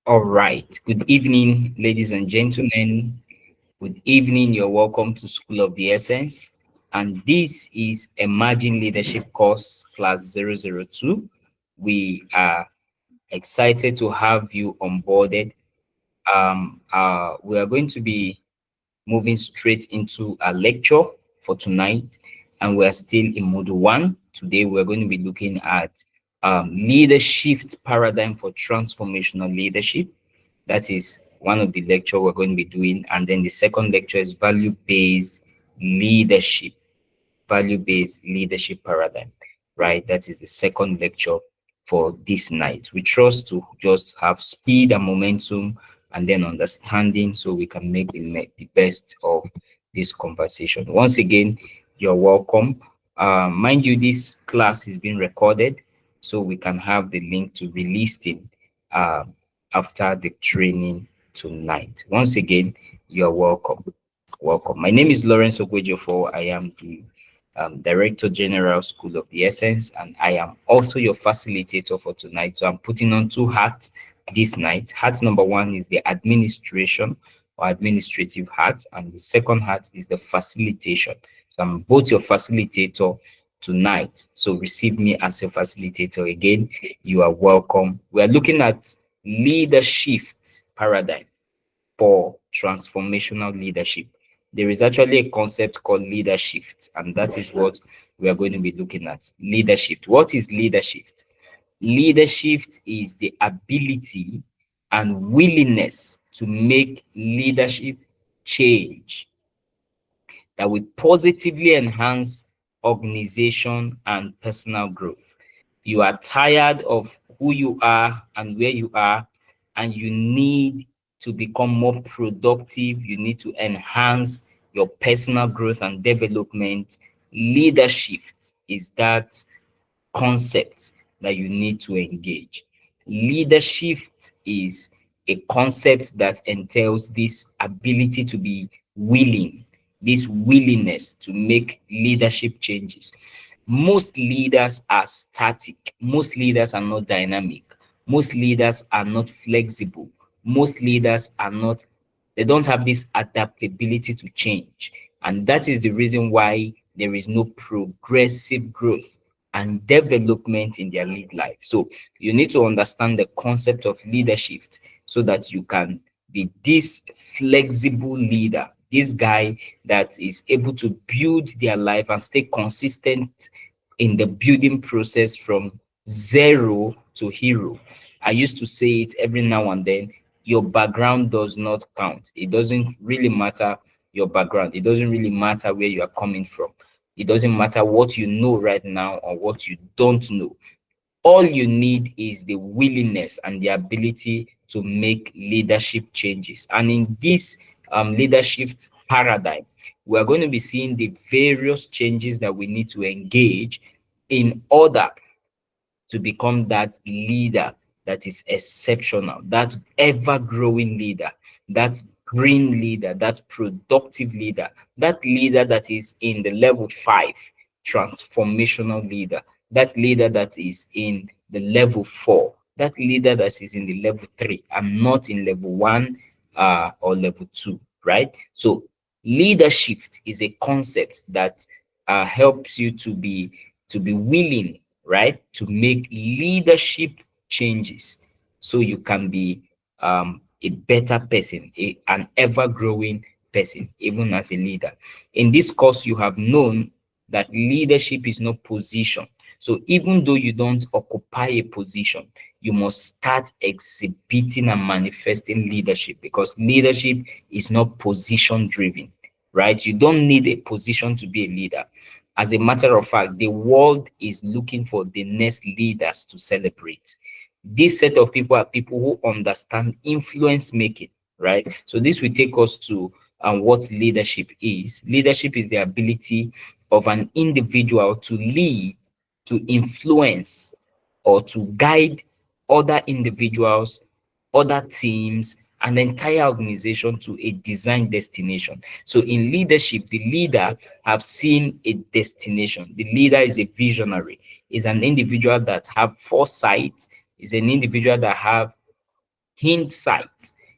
All right. Good evening, ladies and gentlemen. Good evening. You're welcome to School of the Essence. And this is Emerging Leadership Course, Class 002. We are excited to have you onboarded. We are going to be moving straight into a lecture for tonight, and we are still in Module 1. Today, we're going to be looking at leadership paradigm for transformational leadership. That is one of the lecture we're going to be doing. And then the second lecture is value-based leadership, value-based leadership paradigm, right? That is the second lecture for this night. We trust to just have speed and momentum and then understanding so we can make the best of this conversation. Once again, you're welcome. Mind you, this class is being recorded so we can have the link to release it after the training tonight. Once again, you're welcome. Welcome. My name is Lawrence Oguejiofor. I am the Director General School of the Essence, and I am also your facilitator for tonight. So I'm putting on two hats this night. Hat number one is the administration or administrative hat, and the second hat is the facilitation. So I'm both your facilitator tonight. So receive me as your facilitator again. You are welcome. We are looking at leadership paradigm for transformational leadership. There is actually a concept called leadership, and that is what we are going to be looking at. Leadership. What is leadership? Leadership is the ability and willingness to make leadership change that will positively enhance organization and personal growth. You are tired of who you are and where you are, and you need to become more productive. You need to enhance your personal growth and development. Leadership is that concept that you need to engage. Leadership is a concept that entails this ability to be willing, this willingness to make leadership changes. Most leaders are static. Most leaders are not dynamic. Most leaders are not flexible. Most leaders are not, they don't have this adaptability to change. And that is the reason why there is no progressive growth and development in their lead life. So you need to understand the concept of leadership so that you can be this flexible leader, this guy that is able to build their life and stay consistent in the building process from zero to hero. I used to say it every now and then. Your background does not count. It doesn't really matter your background. It doesn't really matter where you are coming from. It doesn't matter what you know right now or what you don't know. All you need is the willingness and the ability to make leadership changes. And in this leadership paradigm, we are going to be seeing the various changes that we need to engage in order to become that leader that is exceptional, that ever growing leader, that green leader, that productive leader, that leader that is in the level 5, transformational leader, that leader that is in the level 4, that leader that is in the level 3 and not in level 1 or level 2, right? So leadership is a concept that helps you to be willing, right, to make leadership changes so you can be a better person, an ever growing person, even as a leader. In this course, you have known that leadership is not position. So even though you don't occupy a position, you must start exhibiting and manifesting leadership, because leadership is not position driven, right? You don't need a position to be a leader. As a matter of fact, the world is looking for the next leaders to celebrate. This set of people are people who understand influence making, right? So this will take us to what leadership is. Leadership is the ability of an individual to lead, to influence, or to guide other individuals, other teams, an entire organization to a designed destination. So in leadership, the leader have seen a destination. The leader is a visionary, is an individual that have foresight, is an individual that have Hindsight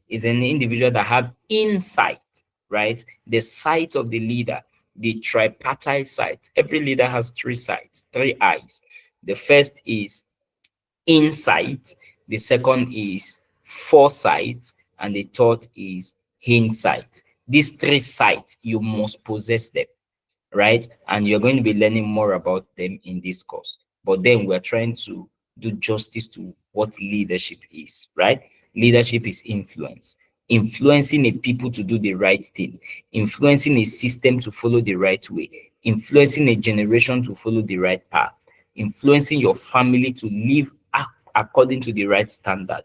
is an individual that have insight, right? The sight of the leader, the tripartite sight. Every leader has three sights, three eyes. The first is insight, the second is foresight, and the third is hindsight. These three sights, you must possess them, right? And you're going to be learning more about them in this course. But then we're trying to do justice to what leadership is, right? Leadership is influence, influencing a people to do the right thing, influencing a system to follow the right way, influencing a generation to follow the right path, influencing your family to live according to the right standard,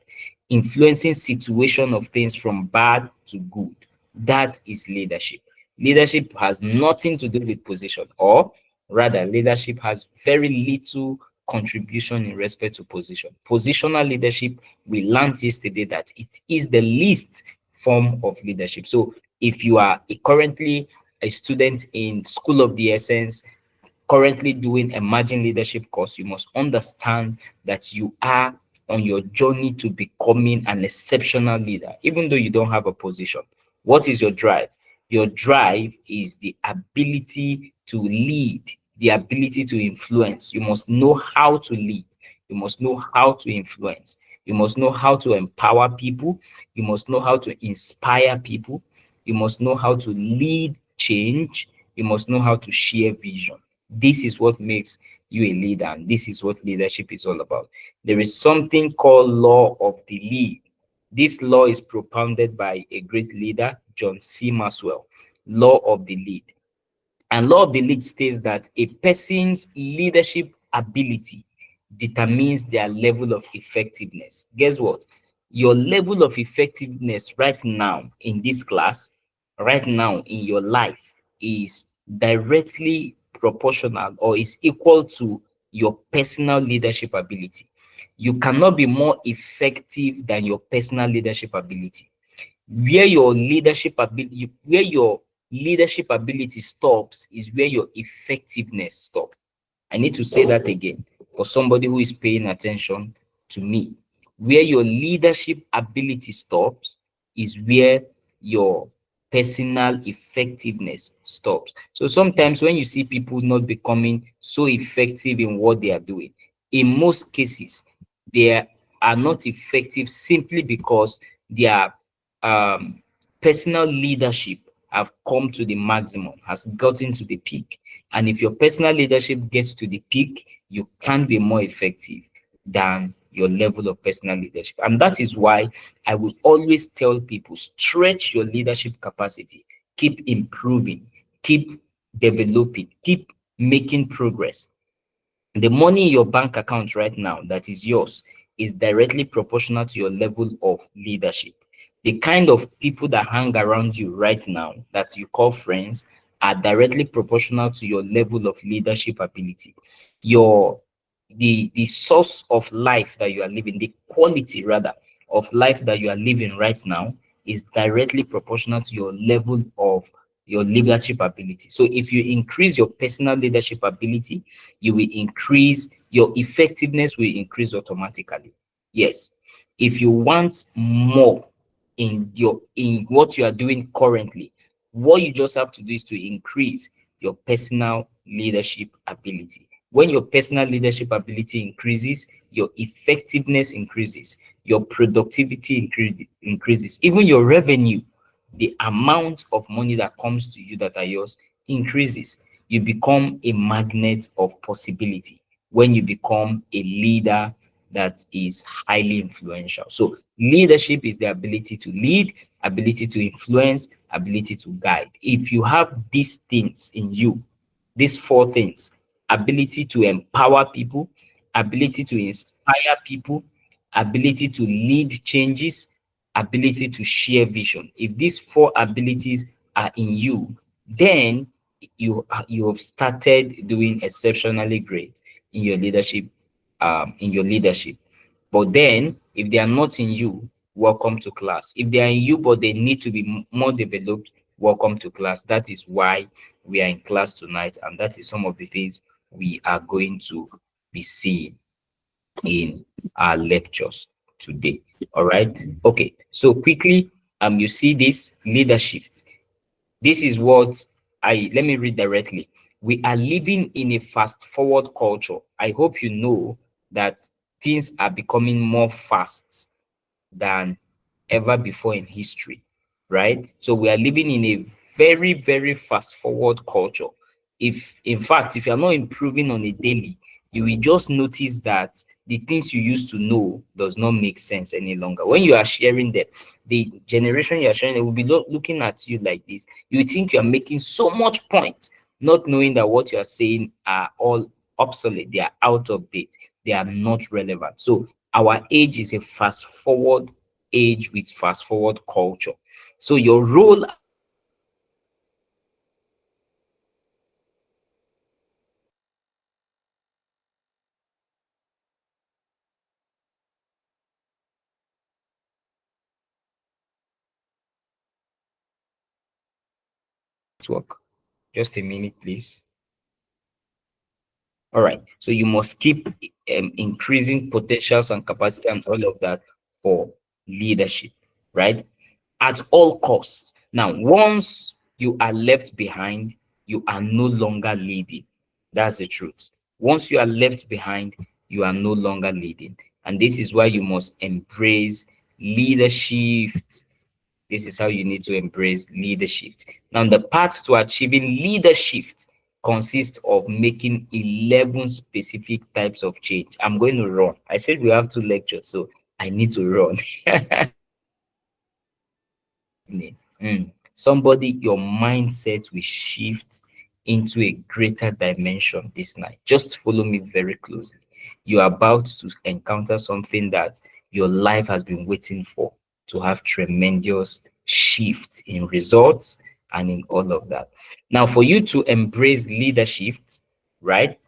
influencing situation of things from bad to good. That is leadership. Leadership has nothing to do with position, or rather, leadership has very little contribution in respect to position. Positional leadership, we learned yesterday that it is the least form of leadership. So, if you are currently a student in School of the Essence, currently doing emerging leadership course, you must understand that you are on your journey to becoming an exceptional leader, even though you don't have a position. What is your drive? Your drive is the ability to lead, the ability to influence. You must know how to lead. You must know how to influence. You must know how to empower people. You must know how to inspire people. You must know how to lead change. You must know how to share vision. This is what makes you a leader, and this is what leadership is all about. There is something called law of the lead. This law is propounded by a great leader, John C. Maxwell. Law of the lead. And law of the lead states that a person's leadership ability determines their level of effectiveness. Guess what? Your level of effectiveness right now in this class, right now in your life, is directly proportional or is equal to your personal leadership ability. You cannot be more effective than your personal leadership ability. Where your leadership ability stops is where your effectiveness stops. I need to say that again for somebody who is paying attention to me. Where your leadership ability stops is where your personal effectiveness stops. So sometimes when you see people not becoming so effective in what they are doing, in most cases, they are not effective simply because their um, personal leadership have come to the maximum, has gotten to the peak. And if your personal leadership gets to the peak, you can't be more effective than your level of personal leadership. And that is why I will always tell people, stretch your leadership capacity, keep improving, keep developing, keep making progress. The money in your bank account right now that is yours is directly proportional to your level of leadership. The kind of people that hang around you right now that you call friends are directly proportional to your level of leadership ability. Your the source of life that you are living, the quality rather of life that you are living right now is directly proportional to your level of your leadership ability. So if you increase your personal leadership ability, you will increase your effectiveness will increase automatically. Yes. If you want more in what you are doing currently, what you just have to do is to increase your personal leadership ability. When your personal leadership ability increases, your effectiveness increases, your productivity increases, even your revenue, the amount of money that comes to you that are yours increases. You become a magnet of possibility when you become a leader that is highly influential. So leadership is the ability to lead, ability to influence, ability to guide. If you have these things in you, these four things: ability to empower people, ability to inspire people, ability to lead changes, ability to share vision. If these four abilities are in you, then you have started doing exceptionally great in your leadership. But then, if they are not in you, welcome to class. If they are in you, but they need to be more developed, welcome to class. That is why we are in class tonight, and that is some of the things we are going to be seeing in our lectures. today. All right. Okay. So quickly, you see this leadership. This is what let me read directly. We are living in a fast forward culture. I hope you know that things are becoming more fast than ever before in history, right? So we are living in a very, very fast forward culture. If, in fact, if you're not improving on a daily, you will just notice that the things you used to know does not make sense any longer. When you are sharing them, the generation you are sharing, they will be looking at you like this. You think you are making so much point, not knowing that what you are saying are all obsolete, they are out of date, they are not relevant. So our age is a fast forward age with fast forward culture. So your role as a leader network. Just a minute, please. All right. So you must keep increasing potentials and capacity and all of that for leadership, right? At all costs. Now, once you are left behind, you are no longer leading. That's the truth. Once you are left behind, you are no longer leading. And this is why you must embrace leadership. This is how you need to embrace leadership. Now, the path to achieving leadership consists of making 11 specific types of change. I'm going to run. I said we have two lectures, so I need to run. Somebody, your mindset will shift into a greater dimension this night. Just follow me very closely. You're about to encounter something that your life has been waiting for, to have tremendous shift in results and in all of that. Now, for you to embrace leadership, right?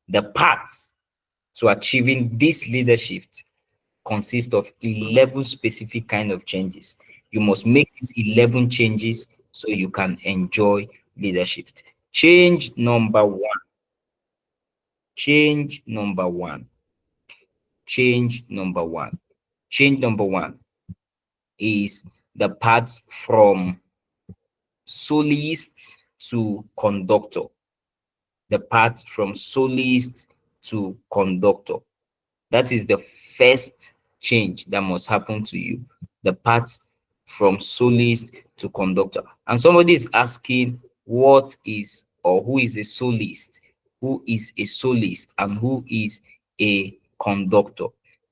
The path to achieving this leadership consists of 11 specific kind of changes. You must make these 11 changes so you can enjoy leadership. Change number one. Change number one. Change number one. Change number one is the path from soloist to conductor. The path from soloist to conductor. That is the first change that must happen to you. The path from soloist to conductor. And somebody is asking, what is or who is a soloist? Who is a soloist and who is a conductor?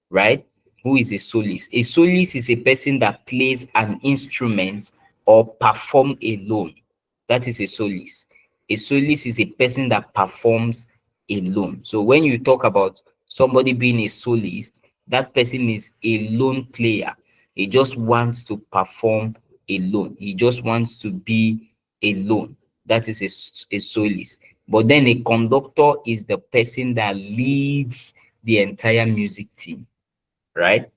Right? Who is a soloist? A soloist is a person that plays an instrument or perform alone. That is a soloist. A soloist is a person that performs alone. So when you talk about somebody being a soloist, that person is a lone player. He just wants to perform alone. He just wants to be alone. That is a soloist. But then a conductor is the person that leads the entire music team, right?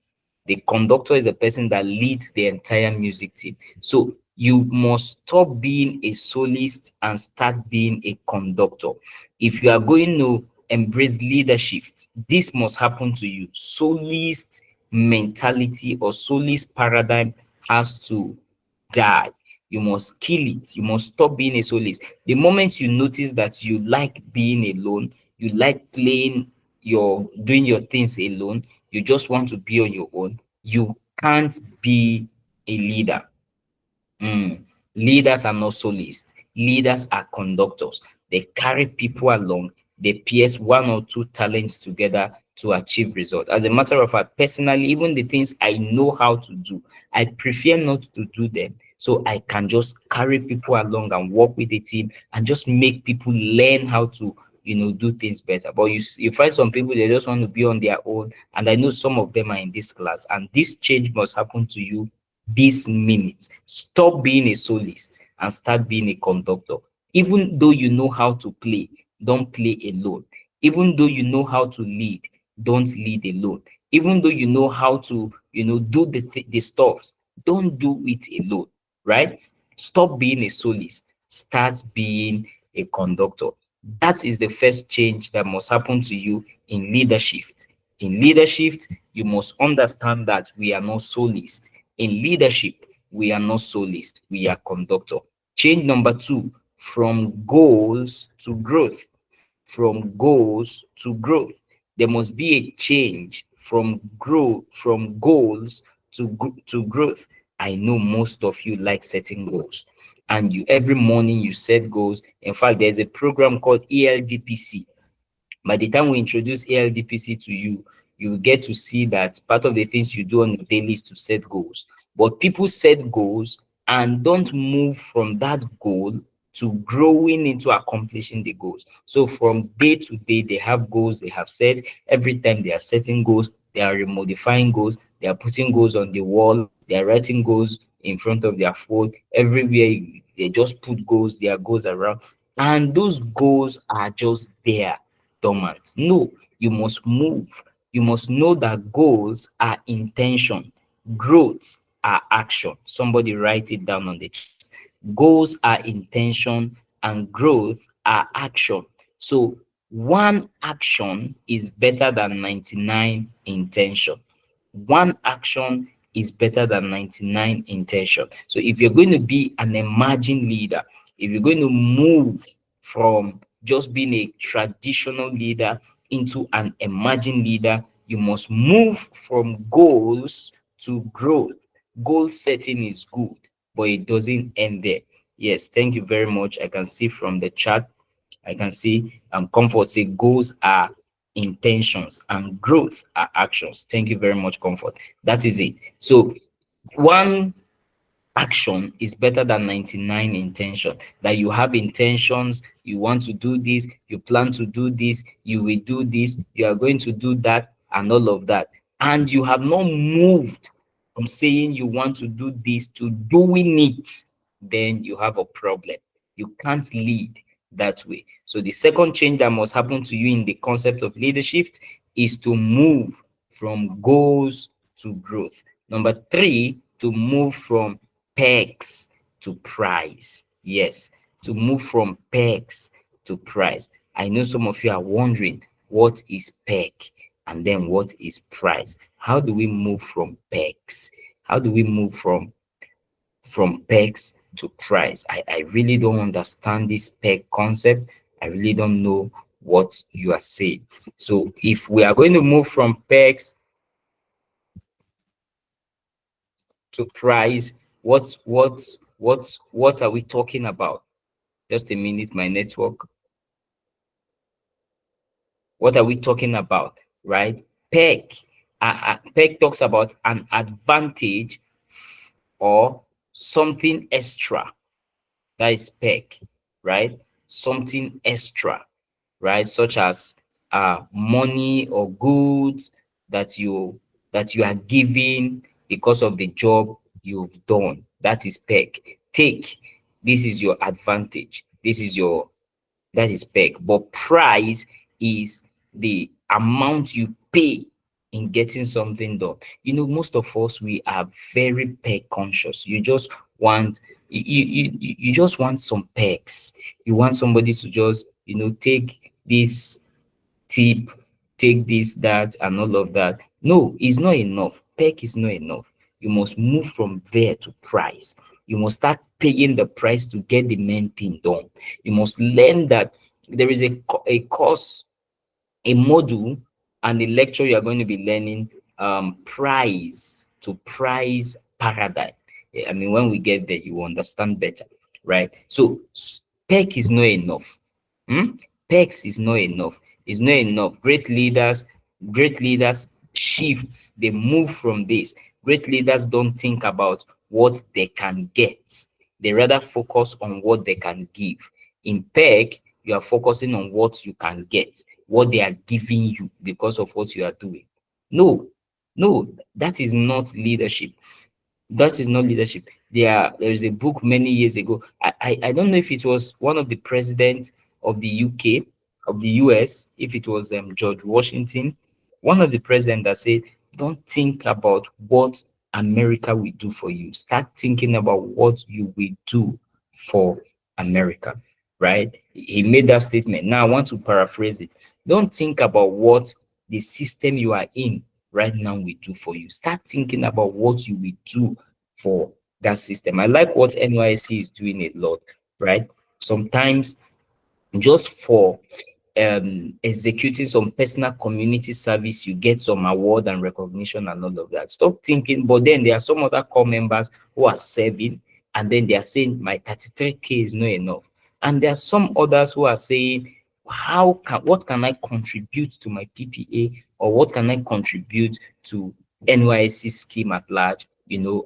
The conductor is a person that leads the entire music team. So you must stop being a soloist and start being a conductor. If you are going to embrace leadership, this must happen to you. Soloist mentality or soloist paradigm has to die. You must kill it. You must stop being a soloist. The moment you notice that you like being alone, you like playing doing your things alone, you just want to be on your own, you can't be a leader. Leaders are not soloists. Leaders are conductors. They carry people along. They pierce one or two talents together to achieve results. As a matter of fact, personally, even the things I know how to do, I prefer not to do them. So I can just carry people along and work with the team and just make people learn how to, do things better. But you find some people, they just want to be on their own. And I know some of them are in this class. And this change must happen to you this minute. Stop being a soloist and start being a conductor. Even though you know how to play, don't play alone. Even though you know how to lead, don't lead alone. Even though you know how to, do the stuffs, don't do it alone, right? Stop being a soloist. Start being a conductor. That is the first change that must happen to you in leadership. In leadership, you must understand that we are not soloists. In leadership, we are not soloists, we are conductor. Change number two, from goals to growth. From goals to growth. There must be a change from goals to growth. I know most of you like setting goals, and you every morning you set goals. In fact, there's a program called ELDPC. By the time we introduce ALDPC to you, you will get to see that part of the things you do on your daily is to set goals. But people set goals and don't move from that goal to growing into accomplishing the goals. So from day to day, they have goals they have set. Every time they are setting goals, they are remodifying goals, they are putting goals on the wall, they are writing goals in front of their phone. Everywhere they just put goals, their goals around. And those goals are just there dormant. No, you must move. You must know that goals are intention, growth are action. Somebody write it down on the chat. Goals are intention and growth are action. So one action is better than 99 intention. One action is better than 99 intention. So if you're going to be an emerging leader, if you're going to move from just being a traditional leader into an emerging leader, you must move from goals to growth. Goal setting is good, but it doesn't end there. Yes, thank you very much. I can see from the chat, I can see Comfort say goals are intentions and growth are actions. Thank you very much, Comfort. That is it. So one action is better than 99 intention. That you have intentions, you want to do this, you plan to do this, you will do this, you are going to do that, and all of that. And you have not moved from saying you want to do this to doing it, then you have a problem. You can't lead that way. So the second change that must happen to you in the concept of leadership is to move from goals to growth. Number three, to move from pegs to price. Yes, to move from pegs to price. I know some of you are wondering what is peg and then what is price. How do we move from pegs? How do we move from pegs to price? I really don't understand this peg concept. I really don't know what you are saying. So if we are going to move from pegs to price, what are we talking about? Just a minute, my network. What are we talking about, right? Peg. Peg talks about an advantage or something extra. That is peg, right? Something extra, right? Such as money or goods that you are giving because of the job you've done. That is peg. Take. This is your advantage. This is your that is peg. But price is the amount you pay in getting something done. You know, most of us we are very peg conscious. You just want you just want some pegs. You want somebody to just take this tip, take this, that, and all of that. No, it's not enough. Peg is not enough. You must move from there to price. You must start paying the price to get the main thing done. You must learn that there is a course, a module, and a lecture you are going to be learning price to price paradigm. I mean, when we get there, you will understand better, right? So, PEC is not enough. Hmm? PECs is not enough. It's not enough. Great leaders shift. They move from this. Great leaders don't think about what they can get. They rather focus on what they can give. In PEC, you are focusing on what you can get, what they are giving you because of what you are doing. No, no, that is not leadership. That is not leadership. There is a book many years ago. I don't know if it was one of the presidents of the UK, of the US, if it was George Washington, one of the presidents that said, don't think about what America will do for you. Start thinking about what you will do for America, right? He made that statement. Now I want to paraphrase it. Don't think about what the system you are in right now will do for you. Start thinking about what you will do for that system. I like what NYC is doing a lot, right? Sometimes just for executing some personal community service, you get some award and recognition and all of that. Stop thinking, but then there are some other core members who are serving, and then they are saying my 33K is not enough. And there are some others who are saying, what can I contribute to my PPA, or what can I contribute to NYC scheme at large?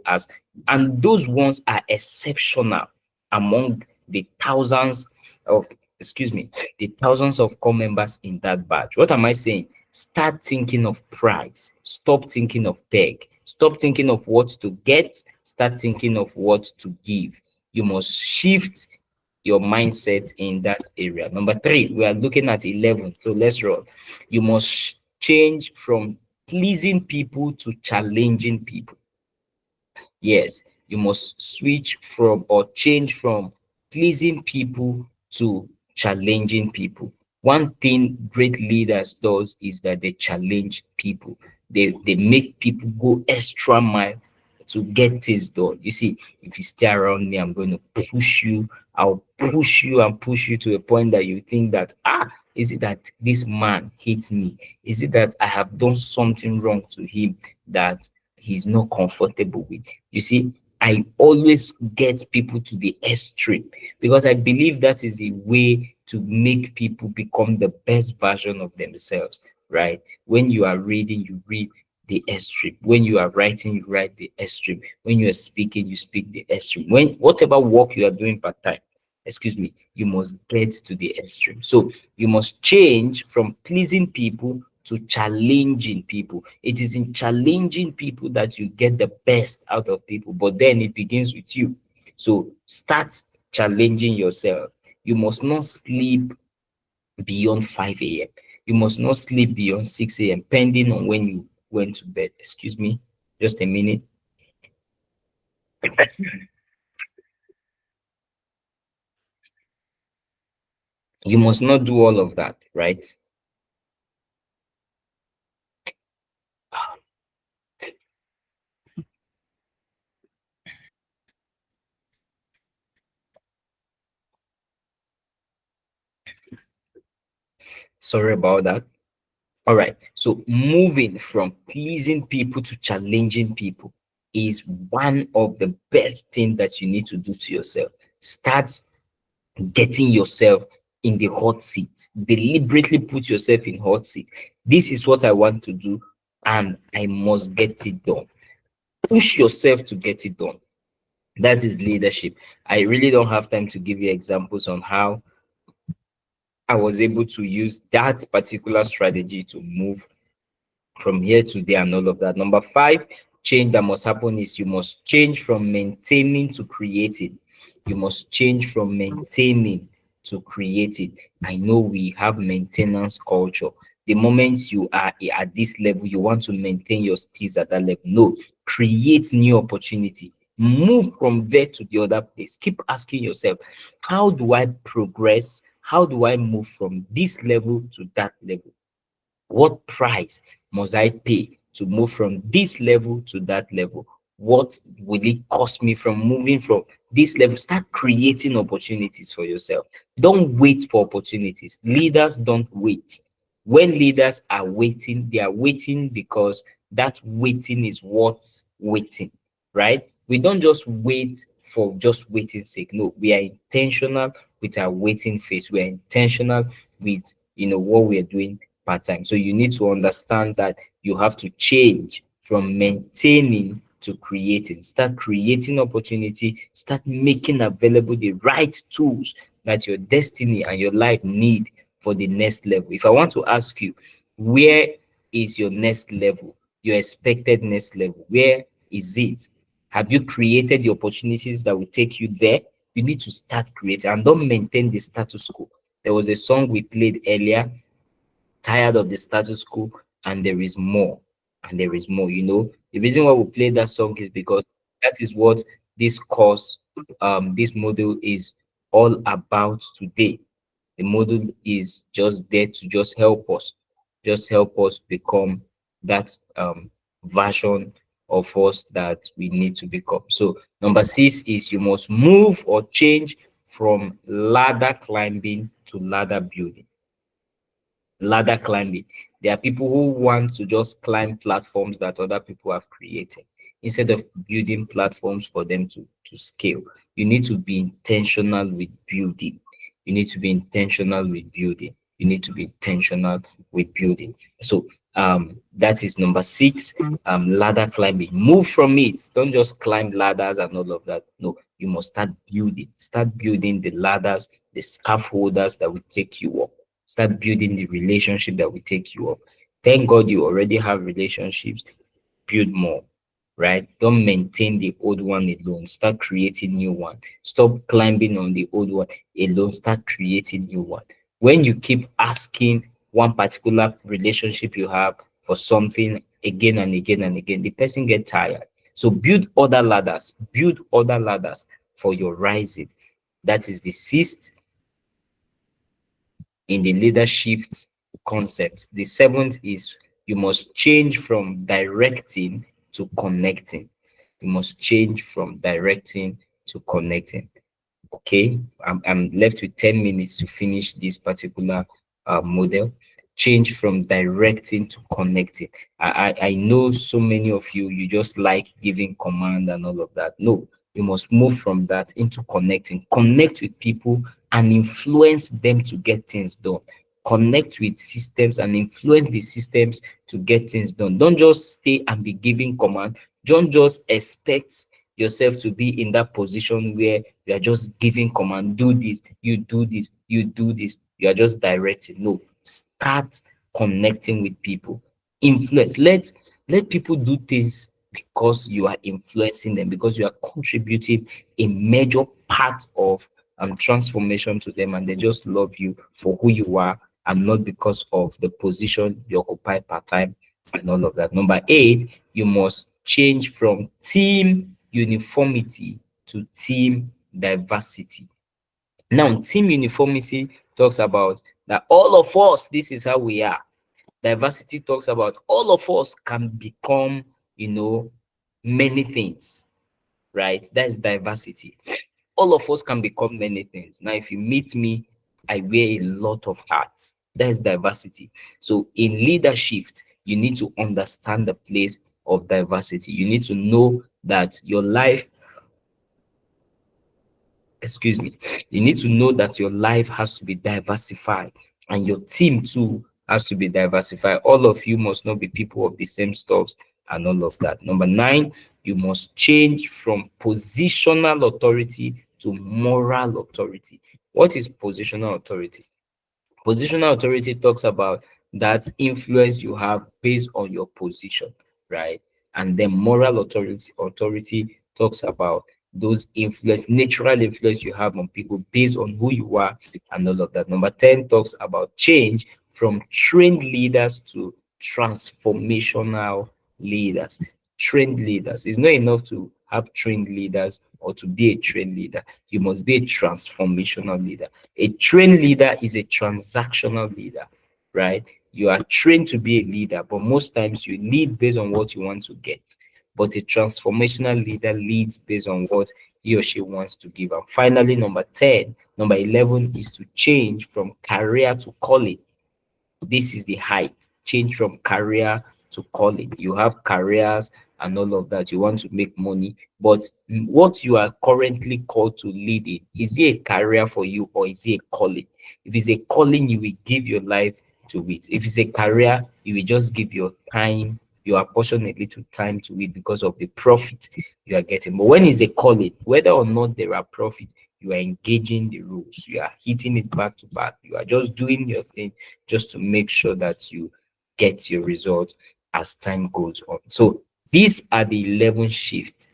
As and those ones are exceptional among the thousands of excuse me, the thousands of core members in that batch. What am I saying? Start thinking of price. Stop thinking of peg. Stop thinking of what to get. Start thinking of what to give. You must shift your mindset in that area. Number three, we are looking at 11. So let's roll. You must change from pleasing people to challenging people. Yes, you must switch from or change from pleasing people to challenging people. One thing great leaders does is that they challenge people. They make people go extra mile to get things done. You see, if you stay around me, I'm going to push you. I'll push you and push you to a point that you think that, is it that this man hates me? Is it that I have done something wrong to him that he's not comfortable with? You see, I always get people to the extreme because I believe that is a way to make people become the best version of themselves, right? When you are reading, you read the extreme. When you are writing, you write the extreme. When you are speaking, you speak the extreme. When whatever work you are doing part time, you must get to the extreme. So you must change from pleasing people to challenging people. It is in challenging people that you get the best out of people, but then it begins with you. So start challenging yourself. You must not sleep beyond 5 a.m. You must not sleep beyond 6 a.m., pending on when you went to bed. Excuse me, just a minute. You must not do all of that, right? Sorry about that. All right. So moving from pleasing people to challenging people is one of the best things that you need to do to yourself. Start getting yourself in the hot seat. Deliberately put yourself in hot seat. This is what I want to do, and I must get it done. Push yourself to get it done. That is leadership. I really don't have time to give you examples on how I was able to use that particular strategy to move from here to there and all of that. Number five, change that must happen is you must change from maintaining to creating. You must change from maintaining to creating. I know we have maintenance culture. The moment you are at this level, you want to maintain your skills at that level. No, create new opportunity. Move from there to the other place. Keep asking yourself, how do I progress? How do I move from this level to that level? What price must I pay to move from this level to that level? What will it cost me from moving from this level? Start creating opportunities for yourself. Don't wait for opportunities. Leaders don't wait. When leaders are waiting, they are waiting because that waiting is what's waiting, right? We don't just wait for just waiting sake. No, we are intentional with our waiting phase. We are intentional with what we are doing part time. So you need to understand that you have to change from maintaining to creating. Start creating opportunity, start making available the right tools that your destiny and your life need for the next level. If I want to ask you, where is your next level? Your expected next level? Where is it? Have you created the opportunities that will take you there? You need to start creating and don't maintain the status quo. There was a song we played earlier, tired of the status quo, and there is more, and there is more. The reason why we play that song is because that is what this course, this model is all about today. The model is just there to just help us just help us become that version of us that we need to become. So number six is you must move or change from ladder climbing to ladder building. Ladder climbing. There are people who want to just climb platforms that other people have created instead of building platforms for them to scale. You need to be intentional with building. You need to be intentional with building. You need to be intentional with building. So that is number six, ladder climbing. Move from it. Don't just climb ladders and all of that. No, you must start building. Start building the ladders, the scaffolders that will take you up. Start building the relationship that will take you up. Thank God you already have relationships. Build more, right? Don't maintain the old one alone. Start creating new one. Stop climbing on the old one alone. Start creating new one. When you keep asking one particular relationship you have for something again and again and again, the person get tired. So build other ladders. Build other ladders for your rising. That is the sixth in the leadership concept. The seventh is you must change from directing to connecting. You must change from directing to connecting. Okay, I'm left with 10 minutes to finish this particular model. Change from directing to connecting. I know so many of you, you just like giving command and all of that. No, you must move from that into connecting. Connect with people and influence them to get things done. Connect with systems and influence the systems to get things done. Don't just stay and be giving command. Don't just expect yourself to be in that position where you are just giving command, do this, you do this, you do this. You are just directing. No, start connecting with people. Influence. Let people do things because you are influencing them, because you are contributing a major part of transformation to them, and they just love you for who you are and not because of the position you occupy part time and all of that. Number eight, you must change from team uniformity to team diversity. Now, team uniformity talks about that all of us, this is how we are. Diversity talks about all of us can become, many things, right? That's diversity. All of us can become many things. Now, if you meet me, I wear a lot of hats. That's diversity. So, in leadership, you need to understand the place of diversity. You need to know that your life, excuse me, you need to know that your life has to be diversified and your team too has to be diversified. All of you must not be people of the same stuffs and all of that. Number nine, you must change from positional authority to moral authority. What is positional authority? Positional authority talks about that influence you have based on your position, right? And then moral authority talks about those influence, natural influence you have on people based on who you are and all of that. Number 10 talks about change from trained leaders to transformational leaders. Trained leaders. It's not enough to have trained leaders or to be a trained leader. You must be a transformational leader. A trained leader is a transactional leader, right? You are trained to be a leader, but most times you lead based on what you want to get. But a transformational leader leads based on what he or she wants to give. And finally, number 11 is to change from career to calling. This is the height. Change from career to calling. You have careers and all of that. You want to make money, but what you are currently called to lead in, is it a career for you or is it a calling? If it's a calling, you will give your life to it. If it's a career, you will just give your time, you are portion a little time to it because of the profit you are getting. But when it's a calling, whether or not there are profit, you are engaging the rules, you are hitting it back to back, you are just doing your thing just to make sure that you get your result as time goes on. So these are the 11 shifts.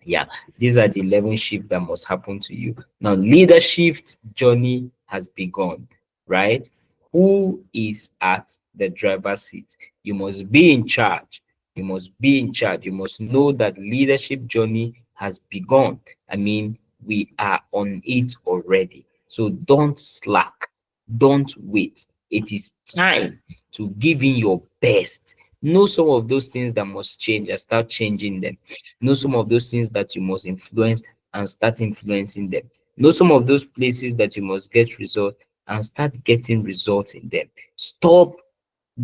Yeah, these are the 11 shifts that must happen to you. Now, leadership journey has begun, right? Who is at the driver's seat? You must be in charge. You must be in charge. You must know that leadership journey has begun. I mean, we are on it already. So don't slack. Don't wait. It is time to give in your best. Know some of those things that must change and start changing them. Know some of those things that you must influence and start influencing them. Know some of those places that you must get results and start getting results in them. Stop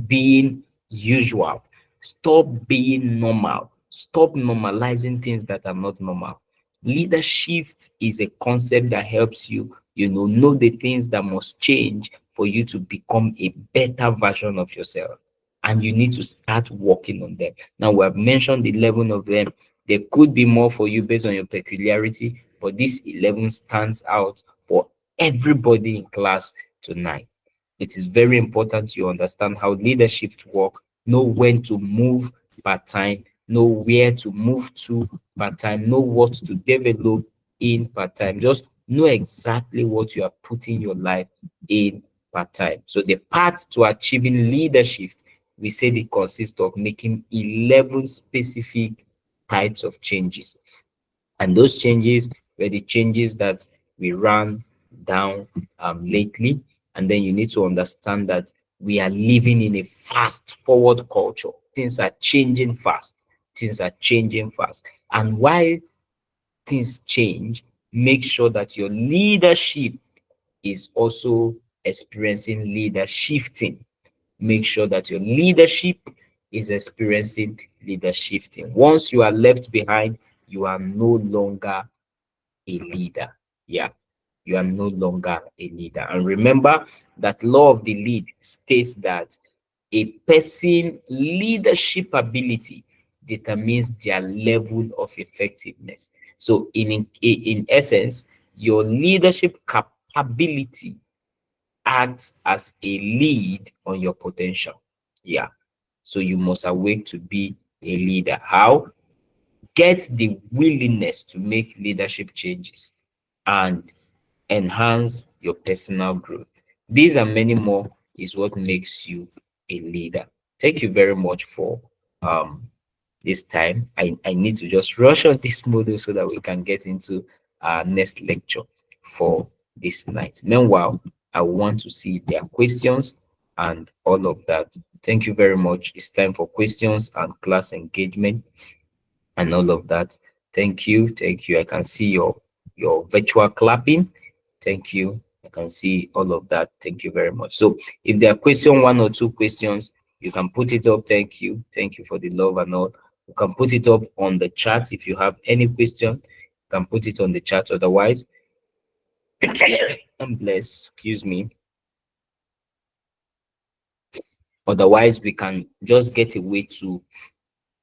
being usual. Stop being normal. Stop normalizing things that are not normal. Leadership is a concept that helps you, know the things that must change for you to become a better version of yourself. And you need to start working on them. Now, we have mentioned 11 of them. There could be more for you based on your peculiarity, but this 11 stands out for everybody in class tonight. It is very important you understand how leadership work, know when to move part time, know where to move to part time, know what to develop in part time. Just know exactly what you are putting your life in part time. So the path to achieving leadership, we said it consists of making 11 specific types of changes. And those changes were the changes that we ran down lately. And then you need to understand that we are living in a fast forward culture. Things are changing fast. Things are changing fast. And while things change, make sure that your leadership is also experiencing leader shifting. Make sure that your leadership is experiencing leader shifting. Once you are left behind, you are no longer a leader. Yeah, you are no longer a leader. And remember that law of the lead states that a person leadership ability determines their level of effectiveness. So in essence, your leadership capability acts as a lead on your potential. Yeah. So you must awake to be a leader. How? Get the willingness to make leadership changes and enhance your personal growth. These and many more is what makes you a leader. Thank you very much for um this time. I need to just rush on this model so that we can get into our next lecture for this night. Meanwhile, I want to see if there are questions and all of that. Thank you very much. It's time for questions and class engagement and all of that. Thank you. Thank you. I can see your virtual clapping. Thank you. I can see all of that. Thank you very much. So if there are question, one or two questions, you can put it up. Thank you. Thank you for the love and all. You can put it up on the chat. If you have any question, you can put it on the chat. Otherwise, I'm blessed. Excuse me. Otherwise, we can just get away to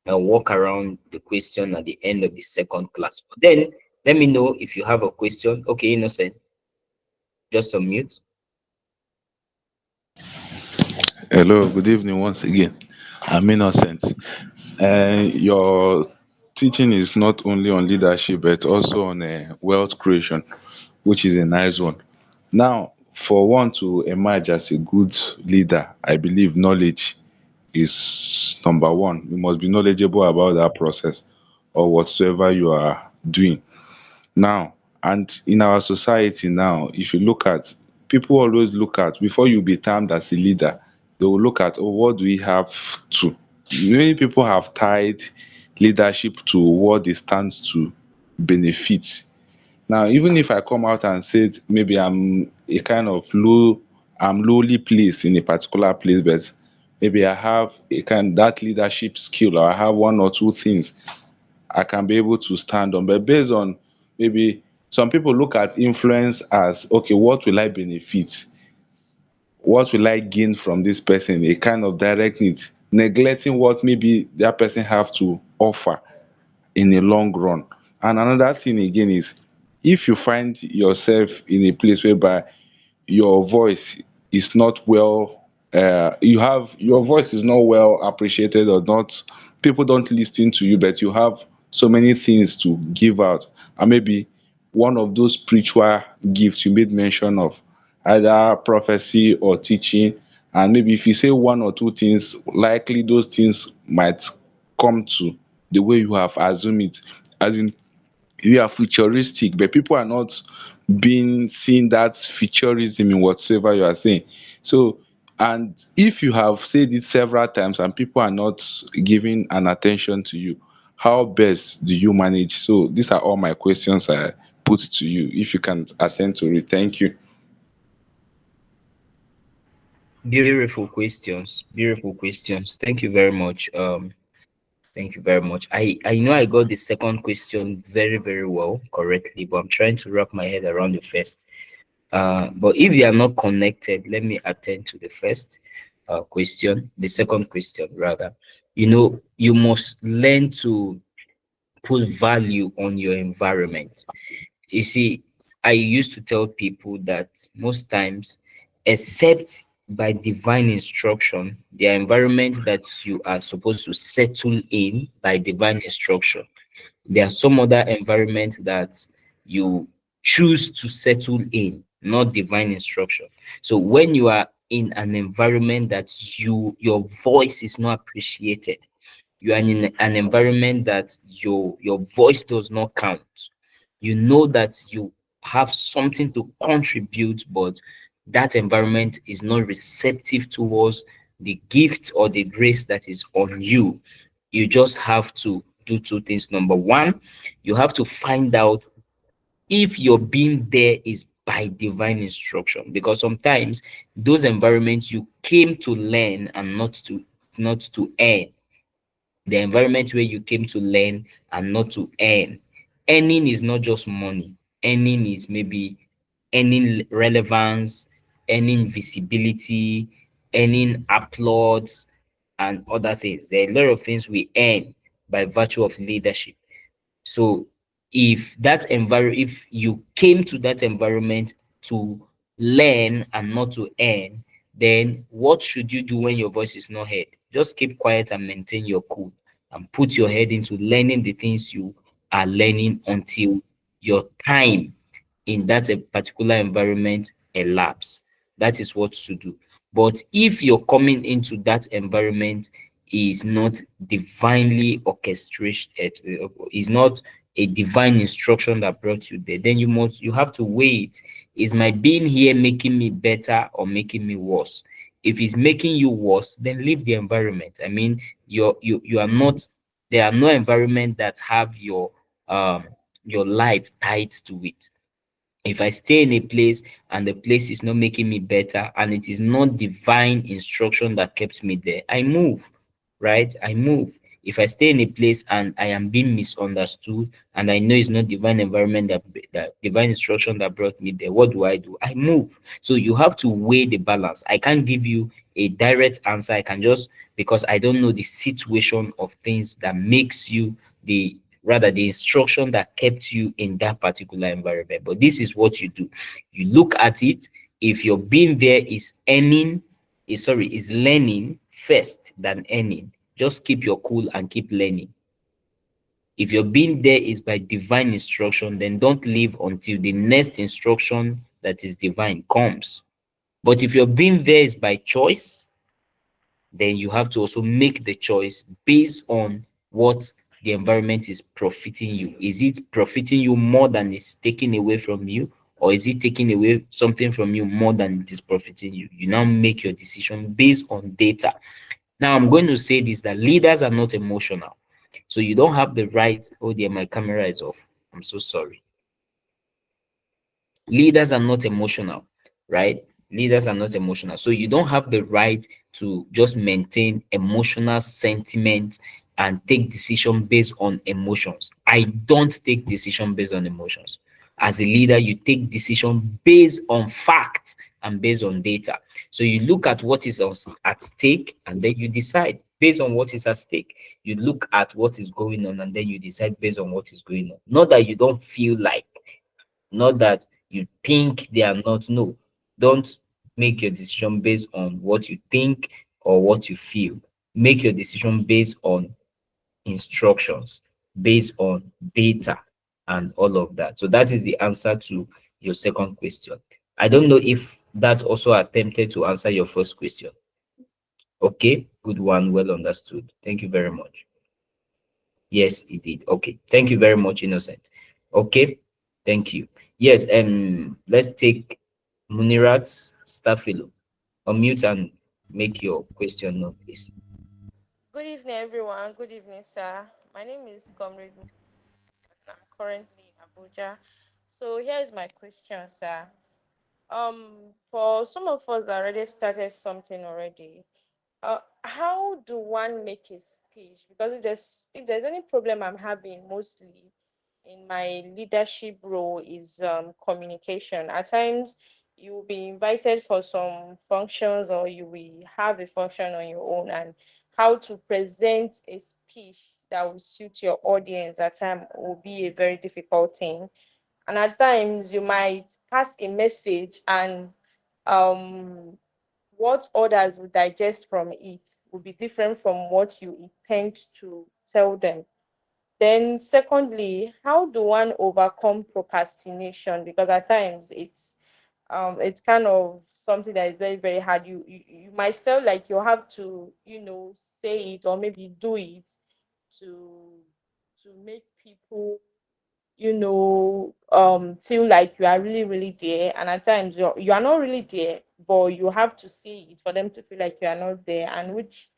walk around the question at the end of the second class. But then let me know if you have a question. Okay, Innocent, just unmute. Hello, good evening once again. I'm Innocent. Your teaching is not only on leadership but also on wealth creation, which is a nice one. Now, for one to emerge as a good leader, I believe knowledge is number one. You must be knowledgeable about that process or whatsoever you are doing. Now, and in our society now, if you look at, people always look at, before you be termed as a leader, they will look at, oh, what do we have to? Many people have tied leadership to what they stand to benefit. Now, even if I come out and say maybe I'm a kind of I'm lowly placed in a particular place, but maybe I have a kind that leadership skill, or I have one or two things I can be able to stand on. But based on, maybe some people look at influence as, okay, what will I benefit? What will I gain from this person? A kind of direct need, neglecting what maybe that person have to offer in the long run. And another thing again is, if you find yourself in a place whereby your voice is not well, you have your voice is not well appreciated, or not, people don't listen to you, but you have so many things to give out, and maybe one of those spiritual gifts you made mention of, either prophecy or teaching, and maybe if you say one or two things, likely those things might come to the way you have assumed it, as in you are futuristic, but people are not being seeing that futurism in whatsoever you are saying. So And if you have said it several times and people are not giving an attention to you, how best do you manage? So these are all my questions I put to you. If you can assent to it, thank you. Beautiful questions. Beautiful questions. Thank you very much. Thank you very much. I know I got the second question very, very well, correctly, but I'm trying to wrap my head around the first. But if they are not connected, let me attend to the first question, the second question rather. You must learn to put value on your environment. You see, I used to tell people that most times, except by divine instruction, the environment that you are supposed to settle in by divine instruction, there are some other environments that you choose to settle in, not divine instruction. So when you are in an environment that your voice is not appreciated, you are in an environment that your voice does not count, you know that you have something to contribute, but that environment is not receptive towards the gift or the grace that is on you. You just have to do two things. Number one, you have to find out if your being there is by divine instruction, because sometimes those environments you came to learn and not to earn, the environment where you came to learn and not to earn. Earning is not just money. Earning is maybe earning relevance, earning visibility, earning applause, and other things. There are a lot of things we earn by virtue of leadership. So if you came to that environment to learn and not to earn, then what should you do when your voice is not heard? Just keep quiet and maintain your cool and put your head into learning the things you are learning until your time in that a particular environment elapse. That is what to do. But if you're coming into that environment is not divinely orchestrated, is not a divine instruction that brought you there, then you have to wait. Is my being here making me better or making me worse? If it's making you worse, then leave the environment. I mean, you are not, there are no environment that have your life tied to it. If I stay in a place and the place is not making me better and it is not divine instruction that kept me there, I move, right? I move. If I stay in a place and I am being misunderstood and I know it's not divine environment that divine instruction that brought me there, what do? I move. So you have to weigh the balance. I can't give you a direct answer. I can just, because I don't know the situation of things that makes you the instruction that kept you in that particular environment. But this is what you do. You look at it. If your being there is is learning first than earning, just keep your cool and keep learning. If your being there is by divine instruction, then don't leave until the next instruction that is divine comes. But if your being there is by choice, then you have to also make the choice based on what the environment is profiting you. Is it profiting you more than it's taking away from you, or is it taking away something from you more than it is profiting you? You now make your decision based on data. Now, I'm going to say this, that leaders are not emotional. So you don't have the right. Oh dear, my camera is off. I'm so sorry. Leaders are not emotional, right? Leaders are not emotional. So you don't have the right to just maintain emotional sentiment and take decision based on emotions. I don't take decision based on emotions. As a leader, you take decision based on fact and based on data. So you look at what is at stake and then you decide based on what is at stake. You look at what is going on and then you decide based on what is going on. Not that you don't feel like, not that you think they are not. No, don't make your decision based on what you think or what you feel. Make your decision based on instructions, based on data, and all of that. So that is the answer to your second question. I don't know if that also attempted to answer your first question. Okay, good one, well understood. Thank you very much. Yes, it did. Okay. Thank you very much, Innocent. Okay. Thank you. Yes, let's take Munirat Stafilo. Unmute and make your question known, please. Good evening, everyone. Good evening, sir. My name is Comrade. I'm currently in Abuja. So here's my question, sir. For some of us that already started something already, how do one make a speech? Because if there's any problem I'm having mostly in my leadership role is communication. At times you will be invited for some functions or you will have a function on your own, and how to present a speech that will suit your audience at time will be a very difficult thing. And at times you might pass a message and um what others will digest from it will be different from what you intend to tell them. Then, secondly, how do one overcome procrastination? Because at times it's kind of something that is very very hard. You might feel like you have to say it or maybe do it to make people feel like you are really really there, and at times you are not really there, but you have to say it for them to feel like you are not there, and which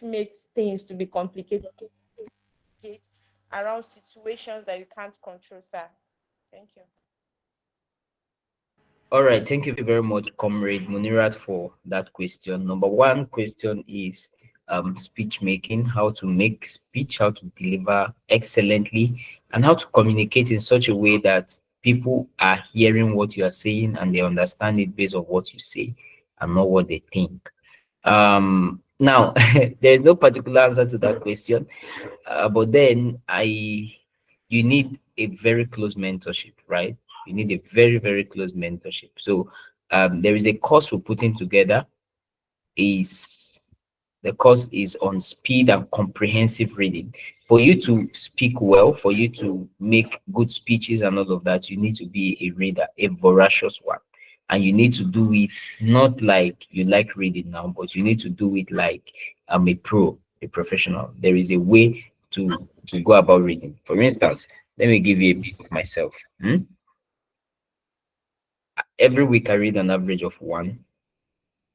makes things to be complicated around situations that you can't control, sir. Thank you. All right, thank you very much, Comrade Munirat, for that question. Number one question is speech making, how to make speech, how to deliver excellently, and how to communicate in such a way that people are hearing what you are saying and they understand it based on what you say and not what they think. Now, there is no particular answer to that question, but then you need a very close mentorship, right? You need a very, very close mentorship. So there is a course we're putting together. Is The course is on speed and comprehensive reading. For you to speak well, for you to make good speeches and all of that, you need to be a reader, a voracious one. And you need to do it not like you like reading now, but you need to do it like I'm a pro, a professional. There is a way to go about reading. For instance, let me give you a bit of myself. Every week I read an average of one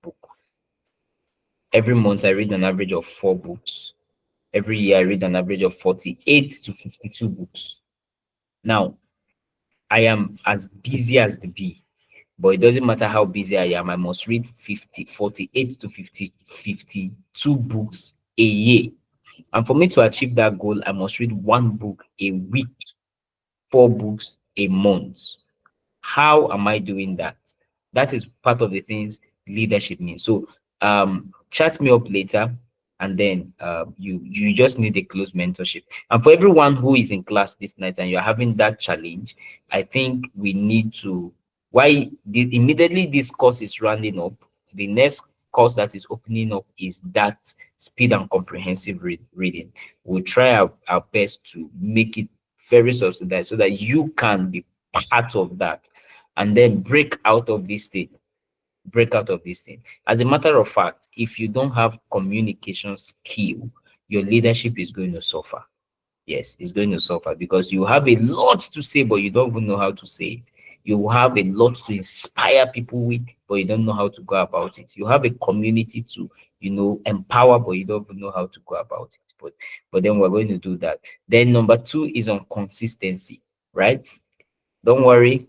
book. Every month I read an average of 4 books. Every year I read an average of 48 to 52 books. Now, I am as busy as the bee, but it doesn't matter how busy I am, I must read 48 to 52 books a year. And for me to achieve that goal, I must read one book a week, 4 books a month. How am I doing that? That is part of the things leadership means. So chat me up later, and then you just need a close mentorship. And for everyone who is in class this night and you're having that challenge, I think we need to immediately this course is rounding up, the next course that is opening up is that speed and comprehensive reading. We'll try our best to make it very subsidized so that you can be part of that and then break out of this thing. As a matter of fact, if you don't have communication skill, your leadership is going to suffer. Yes, it's going to suffer because you have a lot to say, but you don't even know how to say it. You have a lot to inspire people with, but you don't know how to go about it. You have a community to, empower, but you don't even know how to go about it. But then we're going to do that. Then number two is on consistency, right? Don't worry,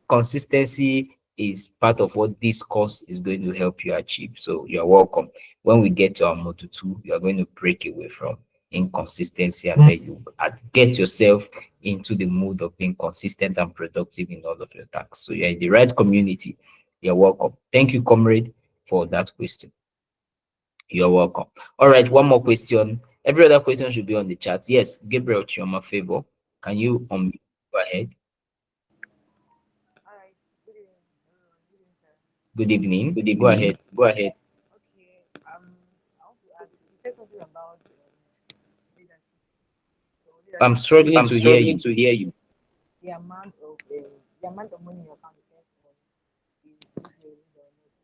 consistency is part of what this course is going to help you achieve. So you're welcome. When we get to our module two, you are going to break away from inconsistency and then you get yourself into the mood of being consistent and productive in all of your tasks. So you're in the right community. You're welcome. Thank you, comrade, for that question. You're welcome. All right, one more question. Every other question should be on the chat. Yes, Gabriel Chioma Favor. Can you go ahead? All right. Good evening, everyone. Good evening, sir. Good evening. Good Go evening. ahead. Go ahead. Okay. I want to ask. You said something about leadership. So I'm leadership. struggling I'm to hear struggling you. to hear you. The amount of money in your account depends on if you're a leader or not,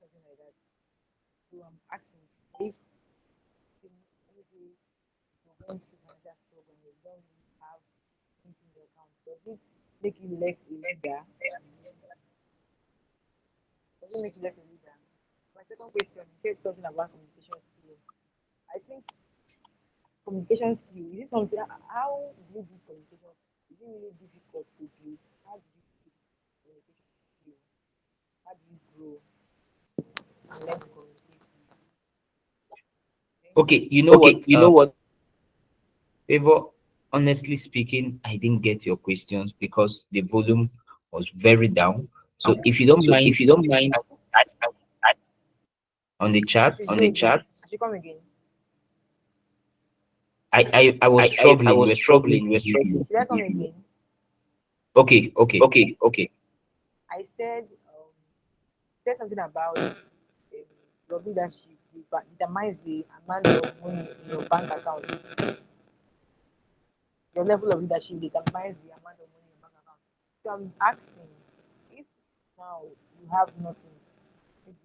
something like that. So I'm asking if maybe you're going through financial struggle and you don't really have anything in your account, does it make you less a leader? Does it make you less a leader? second question, you said something about communication skill. I think communication skill, is it something, how do you build communication? Is it really difficult to build? How do you build communication skill? How do you grow and learn to communicate? Thank you. Okay, you know what? Favor, honestly speaking, I didn't get your questions because the volume was very down. So if you don't mind, type on the I chat. should go again. I should come again. I was struggling. You were struggling to hear me. Should I come again? Okay, okay. I said something about your leadership determines the amount of money in your bank account. Your level of leadership determines the amount of money in your bank account. So I'm asking, if now you have nothing, maybe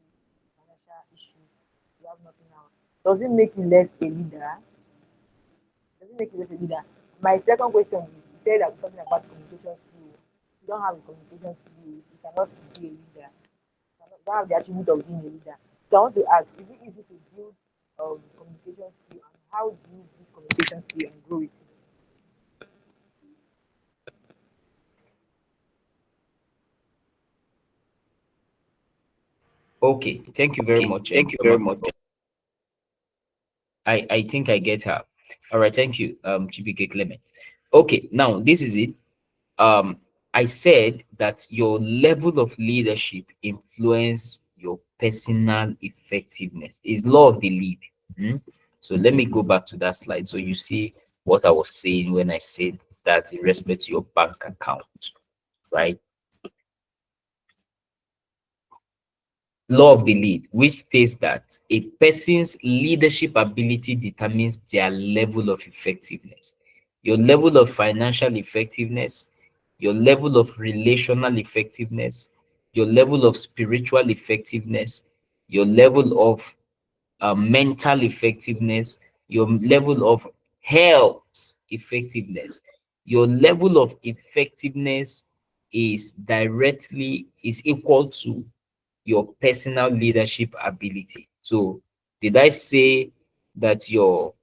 financial issues, you have nothing now, does it make you less a leader? Does it make you less a leader? My second question is, you said that something about communication skill. If you don't have a communication skill, you cannot be a leader. You don't have the attribute of being a leader. So I want to ask, is it easy to build communication skill, and how do you build communication skill and grow it? Okay, thank you very much, Chioma. I think I get her. All right, thank you, Chibike Clement. Okay, now this is it. Um, I said that your level of leadership influence your personal effectiveness. Is law of the lead. Hmm? So let me go back to that slide so you see what I was saying when I said that in respect to your bank account, right? Law of the lead, which states that a person's leadership ability determines their level of effectiveness. Your level of financial effectiveness, your level of relational effectiveness, your level of spiritual effectiveness, your level of mental effectiveness, your level of health effectiveness. Your level of effectiveness is equal to your personal leadership ability. So did I say that your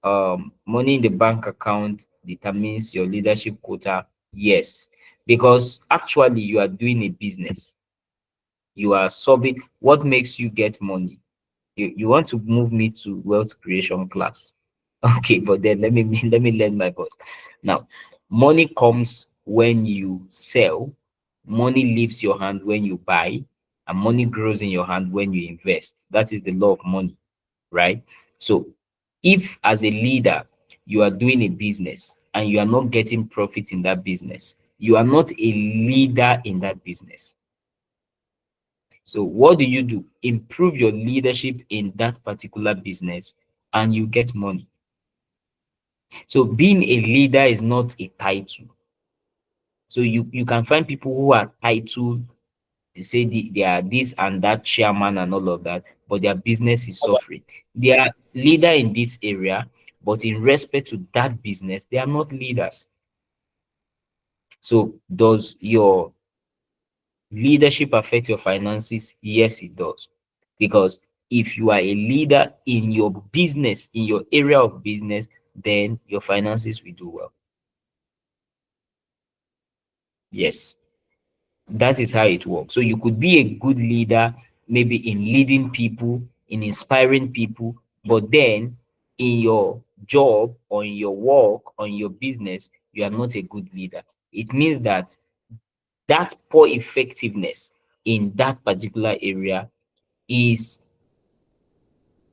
money in the bank account determines your leadership quota? Yes, because actually you are doing a business. You are solving what makes you get money. You want to move me to wealth creation class. Okay, but then let me learn my voice. Now, money comes when you sell, money leaves your hand when you buy, and money grows in your hand when you invest. That is the law of money, right? So if as a leader you are doing a business and you are not getting profit in that business, you are not a leader in that business. So what do? Improve your leadership in that particular business and you get money. So being a leader is not a title. So you can find people who are titled, they say they are this and that chairman and all of that, but their business is suffering. They are leader in this area, but in respect to that business, they are not leaders. So does your leadership affect your finances? Yes, it does. Because if you are a leader in your business, in your area of business, then your finances will do well. Yes, that is how it works. So you could be a good leader, maybe in leading people, in inspiring people, but then in your job or in your work or in your business, you are not a good leader. It means that that poor effectiveness in that particular area is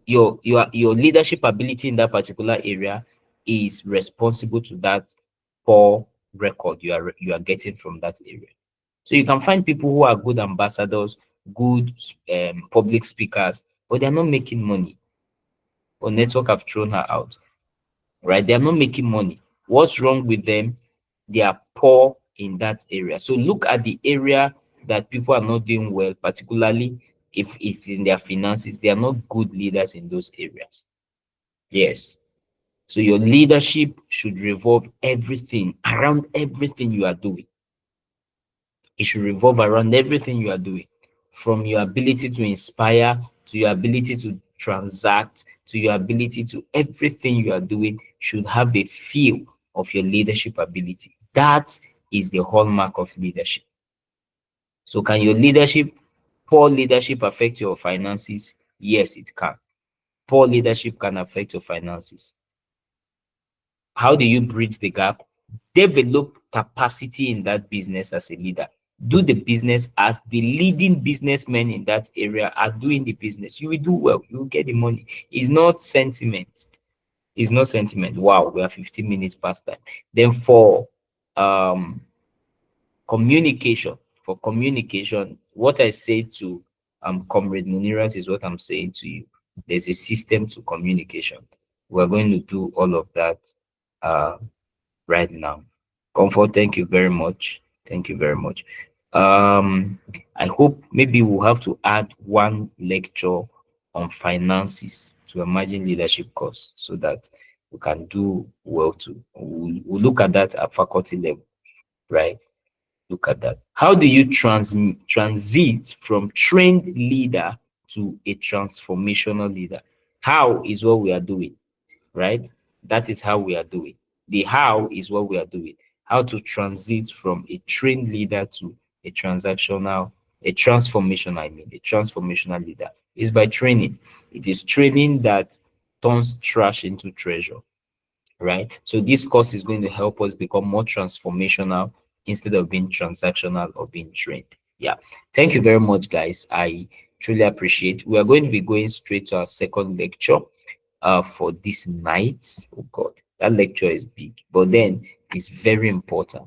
your leadership ability in that particular area is responsible to that poor record you are getting from that area. So you can find people who are good ambassadors, good public speakers, but they're not making money. Or network have thrown her out, right? They're not making money. What's wrong with them? They are poor in that area. So look at the area that people are not doing well, particularly if it's in their finances. They are not good leaders in those areas. Yes. So your leadership should revolve everything around everything you are doing. It should revolve around everything you are doing, from your ability to inspire to your ability to transact, to your ability to everything you are doing should have a feel of your leadership ability. That is the hallmark of leadership. So can your leadership, poor leadership affect your finances? Yes, it can. Poor leadership can affect your finances. How do you bridge the gap? Develop capacity in that business as a leader. Do the business as the leading businessmen in that area are doing the business. You will do well. You will get the money. It's not sentiment. It's not sentiment. Wow, we are 15 minutes past time. Then for um communication, what I say to Comrade Munirat is what I'm saying to you. There's a system to communication. We're going to do all of that uh right now. Comfort, thank you very much. Thank you very much. Um, I hope maybe we'll have to add one lecture on finances to emerging leadership course so that we can do well too. We'll look at that at faculty level, right? Look at that. How do you transit from trained leader to a transformational leader? How is what we are doing, right? That is how we are doing. The how is what we are doing. How to transit from a trained leader to a transactional, a transformational, a transformational leader is by training. It is training that turns trash into treasure, right? So this course is going to help us become more transformational instead of being transactional or being trained. Yeah. Thank you very much, guys. I truly appreciate. We are going to be going straight to our second lecture for this night. Oh God, that lecture is big, but then it's very important,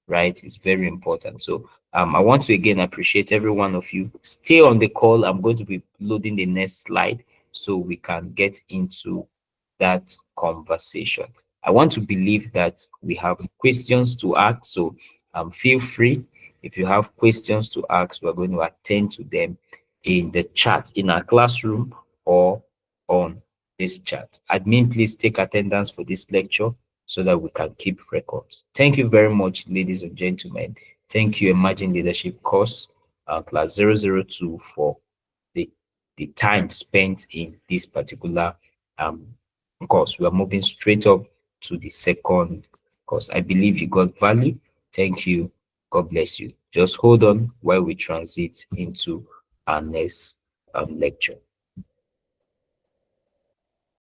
right? It's very important. So I want to again appreciate every one of you. Stay on the call. I'm going to be loading the next slide so we can get into that conversation. I want to believe that we have questions to ask. So feel free. If you have questions to ask, we're going to attend to them in the chat in our classroom or on this chat. Admin, please take attendance for this lecture so that we can keep records. Thank you very much, ladies and gentlemen. Thank you, Emerging Leadership course, class 002 for the, the time spent in this particular um, course. We are moving straight up to the second course. I believe you got value. Thank you. God bless you. Just hold on while we transit into our next lecture.